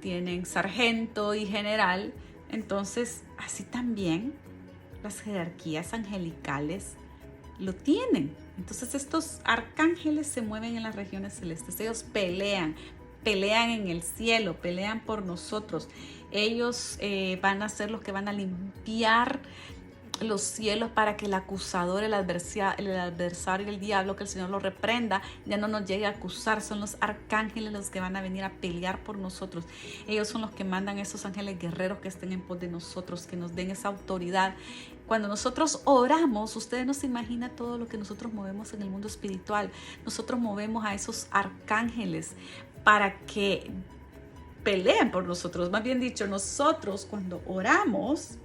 tienen sargento y general. Entonces, así también las jerarquías angelicales lo tienen. Entonces, estos arcángeles se mueven en las regiones celestes. Ellos pelean en el cielo, pelean por nosotros. Ellos van a ser los que van a limpiar los cielos para que el acusador, el adversario, el diablo, que el Señor lo reprenda, ya no nos llegue a acusar. Son los arcángeles los que van a venir a pelear por nosotros. Ellos son los que mandan esos ángeles guerreros que estén en pos de nosotros, que nos den esa autoridad. Cuando nosotros oramos, ustedes no se imaginan todo lo que nosotros movemos en el mundo espiritual. Nosotros movemos a esos arcángeles para que peleen por nosotros. Más bien dicho, nosotros cuando oramos,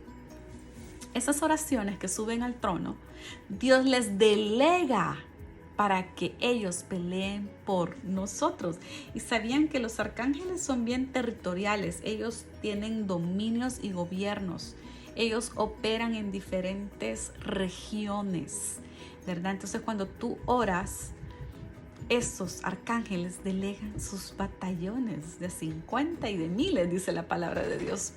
esas oraciones que suben al trono, Dios les delega para que ellos peleen por nosotros. Y sabían que los arcángeles son bien territoriales. Ellos tienen dominios y gobiernos. Ellos operan en diferentes regiones, ¿verdad? Entonces cuando tú oras, esos arcángeles delegan sus batallones de 50 y de miles, dice la palabra de Dios.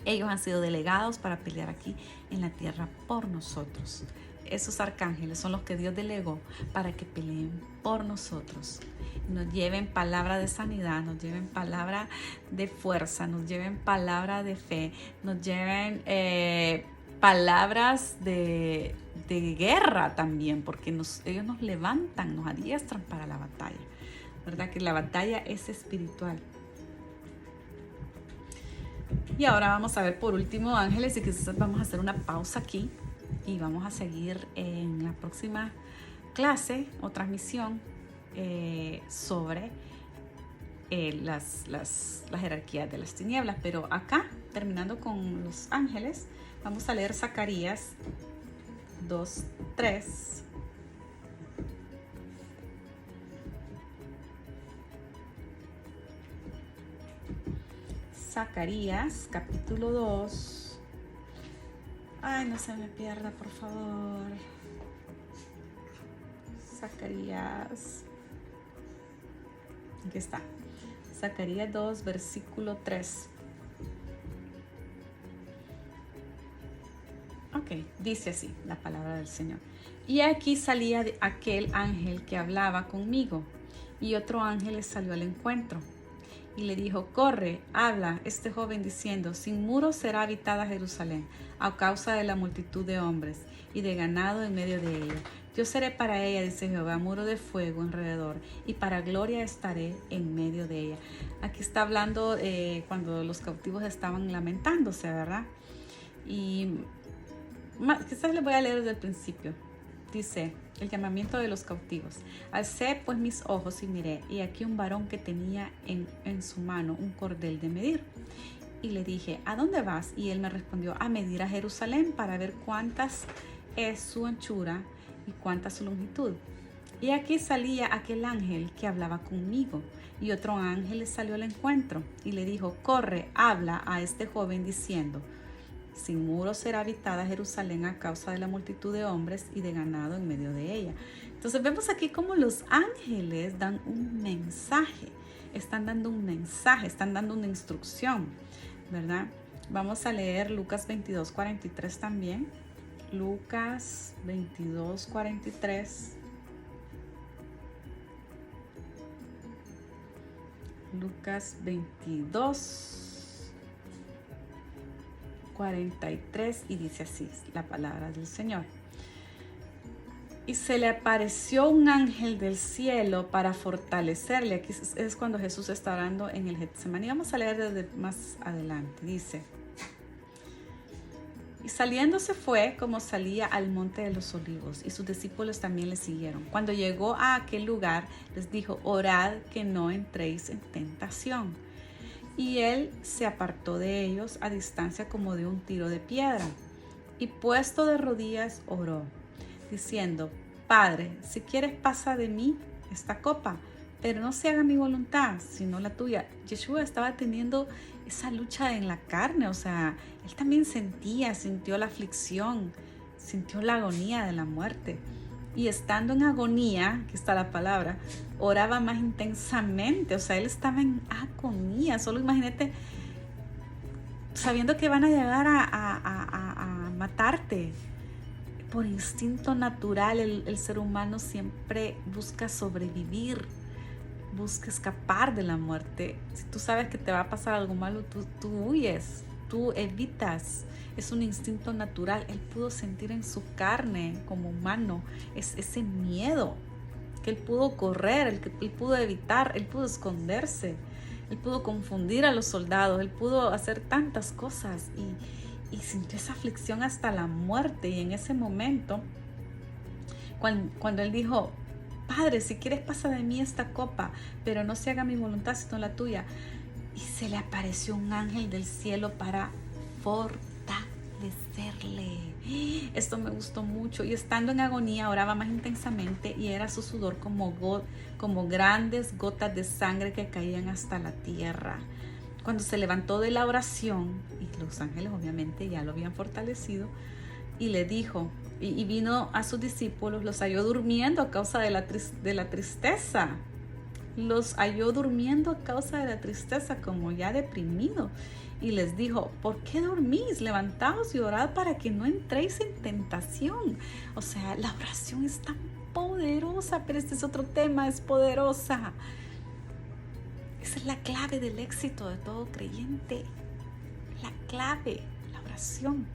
Ellos han sido delegados para pelear aquí en la tierra por nosotros. Esos arcángeles son los que Dios delegó para que peleen por nosotros. Nos lleven palabra de sanidad, nos lleven palabra de fuerza, nos lleven palabra de fe, nos lleven palabras de guerra también, porque ellos nos levantan, nos adiestran para la batalla. ¿Verdad? Que la batalla es espiritual. Y ahora vamos a ver por último ángeles, y quizás vamos a hacer una pausa aquí y vamos a seguir en la próxima clase o transmisión sobre las jerarquías de las tinieblas. Pero acá, terminando con los ángeles, vamos a leer Zacarías 2:3. Zacarías, capítulo 2. Ay, no se me pierda, por favor. Zacarías. Aquí está. Zacarías 2, versículo 3. Ok, dice así la palabra del Señor. Y aquí salía aquel ángel que hablaba conmigo, y otro ángel le salió al encuentro. Y le dijo: corre, habla este joven diciendo: sin muros será habitada Jerusalén, a causa de la multitud de hombres y de ganado en medio de ella. Yo seré para ella, dice Jehová, muro de fuego alrededor, y para gloria estaré en medio de ella. Aquí está hablando cuando los cautivos estaban lamentándose, ¿verdad? Y quizás les voy a leer desde el principio. Dice el llamamiento de los cautivos: alcé pues mis ojos y miré, y aquí un varón que tenía en su mano un cordel de medir. Y le dije: ¿a dónde vas? Y él me respondió: a medir a Jerusalén, para ver cuántas es su anchura y cuánta su longitud. Y aquí salía aquel ángel que hablaba conmigo, y otro ángel le salió al encuentro y le dijo: corre, habla a este joven diciendo: sin muros será habitada Jerusalén, a causa de la multitud de hombres y de ganado en medio de ella. Entonces vemos aquí cómo los ángeles dan un mensaje, están dando un mensaje, están dando una instrucción, ¿verdad? Vamos a leer Lucas 22:43 también. Lucas 22:43. Lucas 22:43, y dice así la palabra del Señor: y se le apareció un ángel del cielo para fortalecerle. Aquí es cuando Jesús está orando en el Getsemaní. Vamos a leer desde más adelante. Dice: Y saliendo se fue como salía al monte de los olivos, y sus discípulos también le siguieron. Cuando llegó a aquel lugar, les dijo: orad que no entréis en tentación. Y él se apartó de ellos a distancia como de un tiro de piedra, y puesto de rodillas oró, diciendo: Padre, si quieres, pasa de mí esta copa, pero no se haga mi voluntad, sino la tuya. Yeshua estaba teniendo esa lucha en la carne, o sea, él también sintió la aflicción, sintió la agonía de la muerte. Y estando en agonía, que está la palabra, oraba más intensamente, o sea, él estaba en agonía. Solo imagínate, sabiendo que van a llegar a matarte. Por instinto natural, el ser humano siempre busca sobrevivir, busca escapar de la muerte. Si tú sabes que te va a pasar algo malo, tú huyes, tú evitas. Es un instinto natural. Él pudo sentir en su carne como humano ese miedo, que él pudo correr, él pudo evitar, él pudo esconderse, él pudo confundir a los soldados, él pudo hacer tantas cosas y sintió esa aflicción hasta la muerte. Y en ese momento, cuando él dijo: Padre, si quieres, pasa de mí esta copa, pero no se haga mi voluntad sino la tuya. Y se le apareció un ángel del cielo para fortalecerle. Esto me gustó mucho. Y estando en agonía, oraba más intensamente, y era su sudor como grandes gotas de sangre que caían hasta la tierra. Cuando se levantó de la oración, y los ángeles obviamente ya lo habían fortalecido, y le dijo, y vino a sus discípulos, los halló durmiendo a causa de la tristeza. Los halló durmiendo a causa de la tristeza, como ya deprimido. Y les dijo: ¿por qué dormís? Levantaos y orad para que no entréis en tentación. O sea, la oración es tan poderosa, pero este es otro tema, es poderosa. Esa es la clave del éxito de todo creyente. La clave, la oración.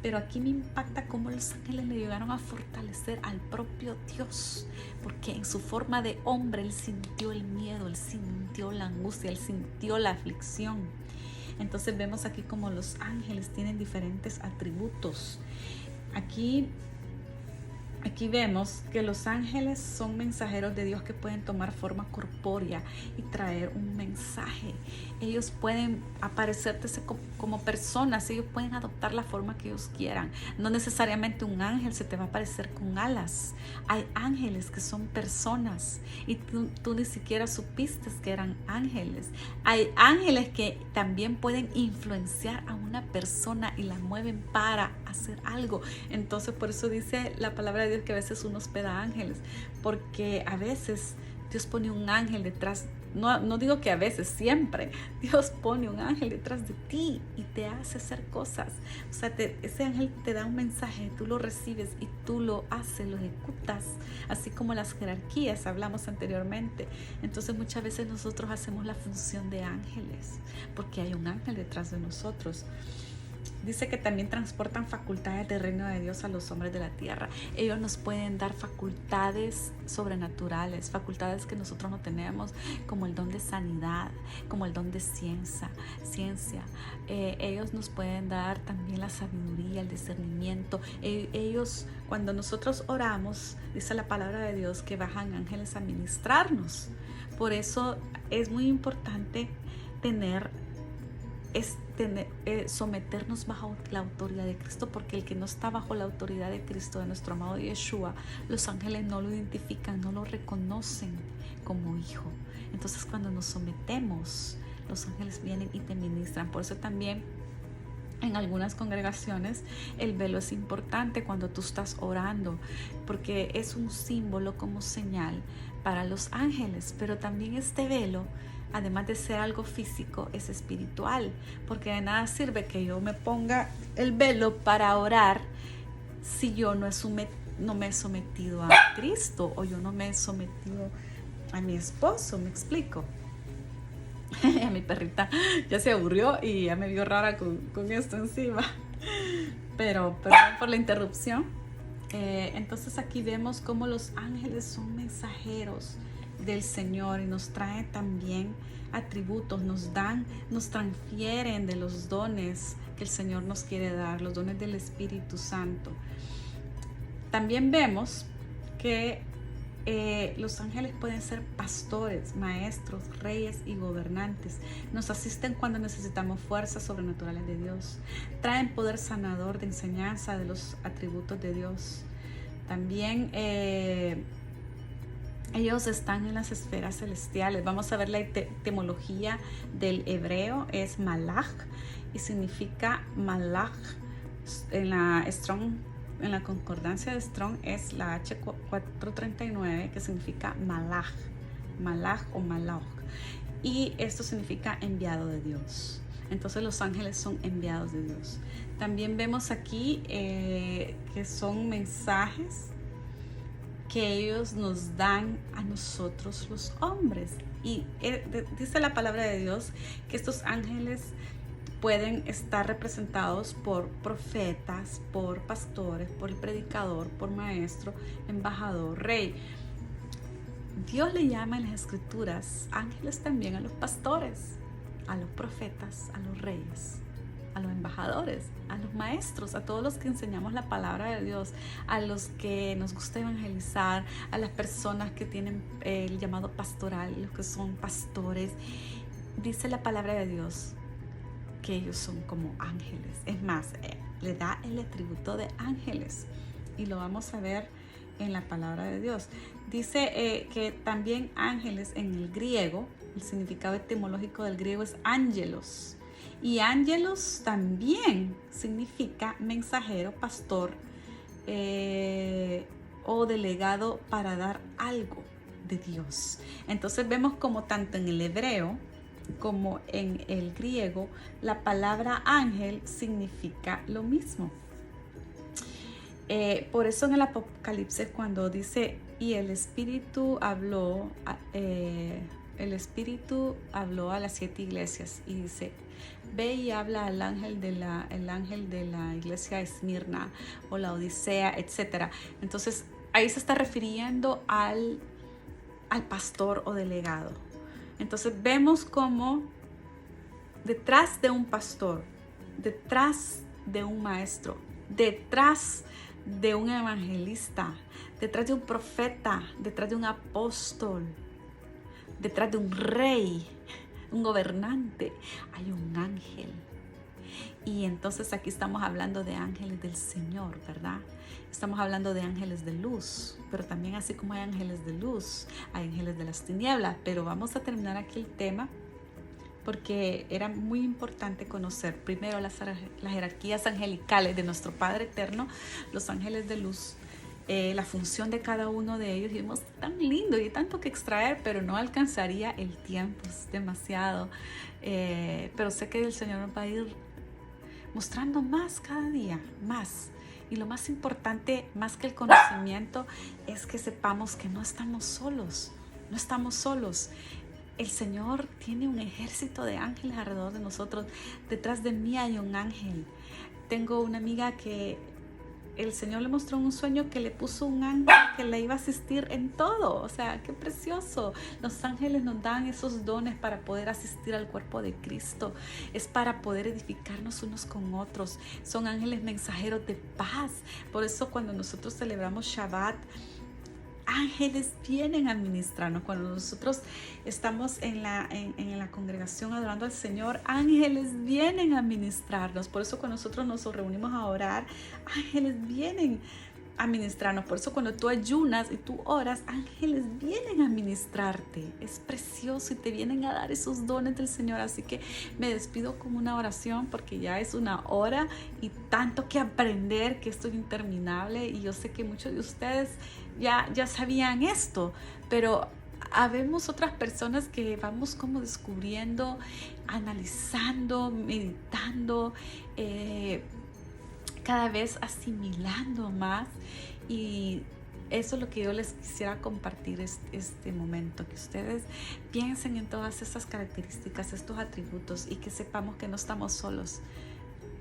Pero aquí me impacta cómo los ángeles le llegaron a fortalecer al propio Dios, porque en su forma de hombre él sintió el miedo, él sintió la angustia, él sintió la aflicción. Entonces vemos aquí cómo los ángeles tienen diferentes atributos. Aquí vemos que los ángeles son mensajeros de Dios que pueden tomar forma corpórea y traer un mensaje. Ellos pueden aparecerse como personas, ellos pueden adoptar la forma que ellos quieran. No necesariamente un ángel se te va a aparecer con alas. Hay ángeles que son personas y tú ni siquiera supiste que eran ángeles. Hay ángeles que también pueden influenciar a una persona y la mueven para hacer algo. Entonces por eso dice la palabra de Dios que a veces uno hospeda ángeles, porque a veces Dios pone un ángel detrás. No digo que a veces, siempre Dios pone un ángel detrás de ti y te hace hacer cosas. O sea, ese ángel te da un mensaje, tú lo recibes y tú lo haces, lo ejecutas, así como las jerarquías hablamos anteriormente. Entonces muchas veces nosotros hacemos la función de ángeles porque hay un ángel detrás de nosotros. Dice que también transportan facultades del reino de Dios a los hombres de la tierra. Ellos nos pueden dar facultades sobrenaturales, facultades que nosotros no tenemos, como el don de sanidad, como el don de ciencia. Ellos nos pueden dar también la sabiduría, el discernimiento. Ellos, cuando nosotros oramos, dice la palabra de Dios que bajan ángeles a ministrarnos. Por eso es muy importante someternos bajo la autoridad de Cristo, porque el que no está bajo la autoridad de Cristo, de nuestro amado Yeshua, los ángeles no lo identifican, no lo reconocen como hijo. Entonces cuando nos sometemos, los ángeles vienen y te ministran. Por eso también en algunas congregaciones el velo es importante cuando tú estás orando, porque es un símbolo como señal para los ángeles. Pero también este velo, además de ser algo físico, es espiritual, porque de nada sirve que yo me ponga el velo para orar si yo no me he sometido a Cristo, o yo no me he sometido a mi esposo. ¿Me explico? A mi perrita ya se aburrió y ya me vio rara con esto encima, pero perdón por la interrupción. Entonces aquí vemos cómo los ángeles son mensajeros del Señor y nos traen también atributos, nos transfieren de los dones que el Señor nos quiere dar, los dones del Espíritu Santo. También vemos que los ángeles pueden ser pastores, maestros, reyes y gobernantes. Nos asisten cuando necesitamos fuerzas sobrenaturales de Dios. Traen poder sanador de enseñanza de los atributos de Dios. También ellos están en las esferas celestiales. Vamos a ver la etimología del hebreo. Es malach y significa malach. En la concordancia de Strong es la H439, que significa malach o malach, y esto significa enviado de Dios. Entonces los ángeles son enviados de Dios. También vemos aquí que son mensajes que ellos nos dan a nosotros los hombres, y dice la palabra de Dios que estos ángeles pueden estar representados por profetas, por pastores, por el predicador, por maestro, embajador, rey. Dios le llama en las escrituras ángeles también a los pastores, a los profetas, a los reyes, a los embajadores, a los maestros, a todos los que enseñamos la palabra de Dios, a los que nos gusta evangelizar, a las personas que tienen el llamado pastoral, los que son pastores. Dice la palabra de Dios que ellos son como ángeles. Es más, le da el atributo de ángeles, y lo vamos a ver en la palabra de Dios. Dice que también ángeles en el griego, el significado etimológico del griego es ángelos, y ángelos también significa mensajero, pastor o delegado para dar algo de Dios. Entonces vemos como tanto en el hebreo como en el griego la palabra ángel significa lo mismo. Por eso en el Apocalipsis, cuando dice y el Espíritu habló a las 7 iglesias, y dice: ve y habla al ángel de la iglesia de Esmirna o la Odisea, etc. Entonces ahí se está refiriendo al pastor o delegado. Entonces vemos cómo detrás de un pastor, detrás de un maestro, detrás de un evangelista, detrás de un profeta, detrás de un apóstol, detrás de un rey, un gobernante, hay un ángel. Y entonces aquí estamos hablando de ángeles del Señor, ¿verdad? Estamos hablando de ángeles de luz, pero también así como hay ángeles de luz, hay ángeles de las tinieblas. Pero vamos a terminar aquí el tema porque era muy importante conocer primero las jerarquías angelicales de nuestro Padre Eterno, los ángeles de luz, la función de cada uno de ellos. Y vemos tan lindo y hay tanto que extraer, pero no alcanzaría el tiempo, es demasiado. Pero sé que el Señor nos va a ir mostrando más cada día, más. Y lo más importante, más que el conocimiento, es que sepamos que no estamos solos, no estamos solos. El Señor tiene un ejército de ángeles alrededor de nosotros. Detrás de mí hay un ángel. Tengo una amiga que el Señor le mostró un sueño que le puso un ángel que le iba a asistir en todo. O sea, qué precioso. Los ángeles nos dan esos dones para poder asistir al cuerpo de Cristo. Es para poder edificarnos unos con otros. Son ángeles mensajeros de paz. Por eso cuando nosotros celebramos Shabbat, ángeles vienen a ministrarnos. Cuando nosotros estamos en la congregación adorando al Señor, ángeles vienen a ministrarnos. Por eso cuando nosotros nos reunimos a orar, ángeles vienen a ministrarnos. Por eso cuando tú ayunas y tú oras, ángeles vienen a ministrarte. Es precioso y te vienen a dar esos dones del Señor. Así que me despido con una oración porque ya es una hora y tanto que aprender, que esto es interminable. Y yo sé que muchos de ustedes ya sabían esto, pero habemos otras personas que vamos como descubriendo, analizando, meditando, cada vez asimilando más. Y eso es lo que yo les quisiera compartir este momento, que ustedes piensen en todas esas características, estos atributos, y que sepamos que no estamos solos.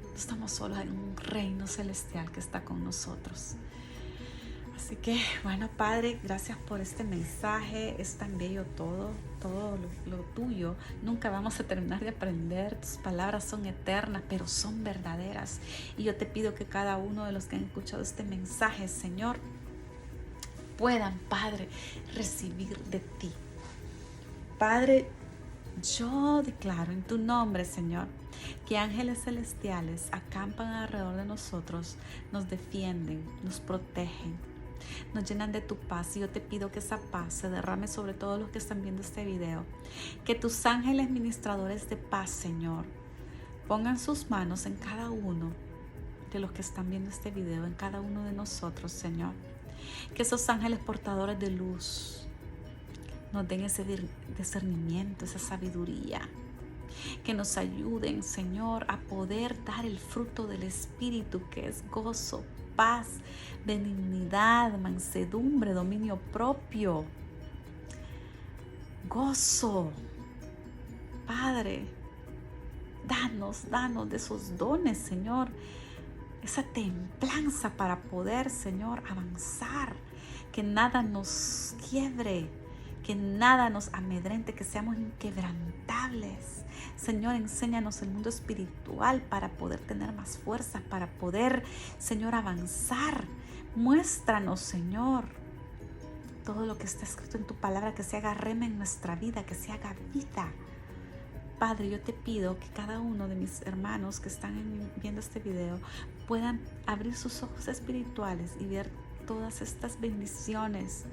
No estamos solos en un reino celestial que está con nosotros. Así que, bueno, Padre, gracias por este mensaje. Es tan bello todo lo tuyo. Nunca vamos a terminar de aprender. Tus palabras son eternas, pero son verdaderas. Y yo te pido que cada uno de los que han escuchado este mensaje, Señor, puedan, Padre, recibir de ti. Padre, yo declaro en tu nombre, Señor, que ángeles celestiales acampan alrededor de nosotros, nos defienden, nos protegen, nos llenan de tu paz. Y yo te pido que esa paz se derrame sobre todos los que están viendo este video. Que tus ángeles ministradores de paz, Señor, pongan sus manos en cada uno de los que están viendo este video, en cada uno de nosotros, Señor. Que esos ángeles portadores de luz nos den ese discernimiento, esa sabiduría. Que nos ayuden, Señor, a poder dar el fruto del Espíritu, que es gozo, paz, benignidad, mansedumbre, dominio propio. Gozo. Padre, danos de esos dones, Señor. Esa templanza para poder, Señor, avanzar. Que nada nos quiebre, que nada nos amedrente, que seamos inquebrantables. Señor, enséñanos el mundo espiritual para poder tener más fuerza, para poder, Señor, avanzar. Muéstranos, Señor, todo lo que está escrito en tu palabra, que se haga rema en nuestra vida, que se haga vida. Padre, yo te pido que cada uno de mis hermanos que están viendo este video puedan abrir sus ojos espirituales y ver todas estas bendiciones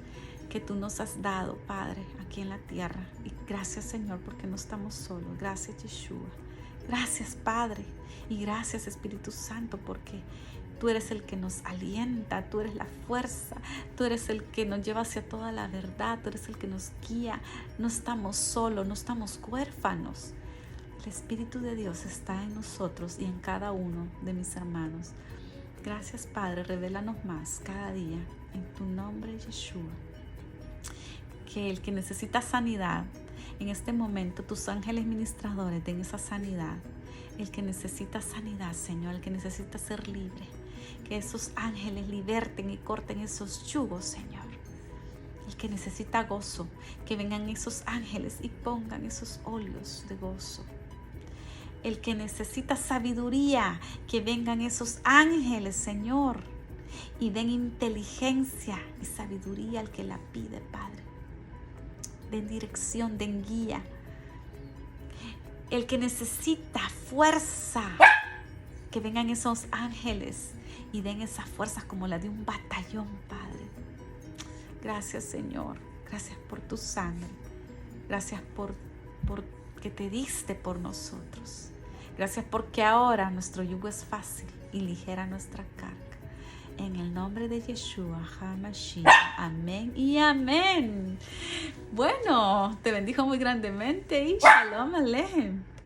que tú nos has dado, Padre, aquí en la tierra. Y gracias, Señor, porque no estamos solos. Gracias, Yeshua. Gracias, Padre. Y gracias, Espíritu Santo, porque tú eres el que nos alienta, tú eres la fuerza, tú eres el que nos lleva hacia toda la verdad, tú eres el que nos guía. No estamos solos, no estamos huérfanos. El Espíritu de Dios está en nosotros y en cada uno de mis hermanos. Gracias, Padre. Revélanos más cada día. En tu nombre, Yeshua. Que el que necesita sanidad, en este momento tus ángeles ministradores den esa sanidad. El que necesita sanidad, Señor, el que necesita ser libre, que esos ángeles liberten y corten esos yugos, Señor. El que necesita gozo, que vengan esos ángeles y pongan esos óleos de gozo. El que necesita sabiduría, que vengan esos ángeles, Señor, y den inteligencia y sabiduría al que la pide, Padre. Den dirección, den guía. El que necesita fuerza, que vengan esos ángeles y den esas fuerzas como la de un batallón, Padre. Gracias, Señor. Gracias por tu sangre. Gracias por que te diste por nosotros. Gracias porque ahora nuestro yugo es fácil y ligera nuestra carga. En el nombre de Yeshua HaMashiach. Amén y amén. Bueno, te bendijo muy grandemente y Shalom Alejem.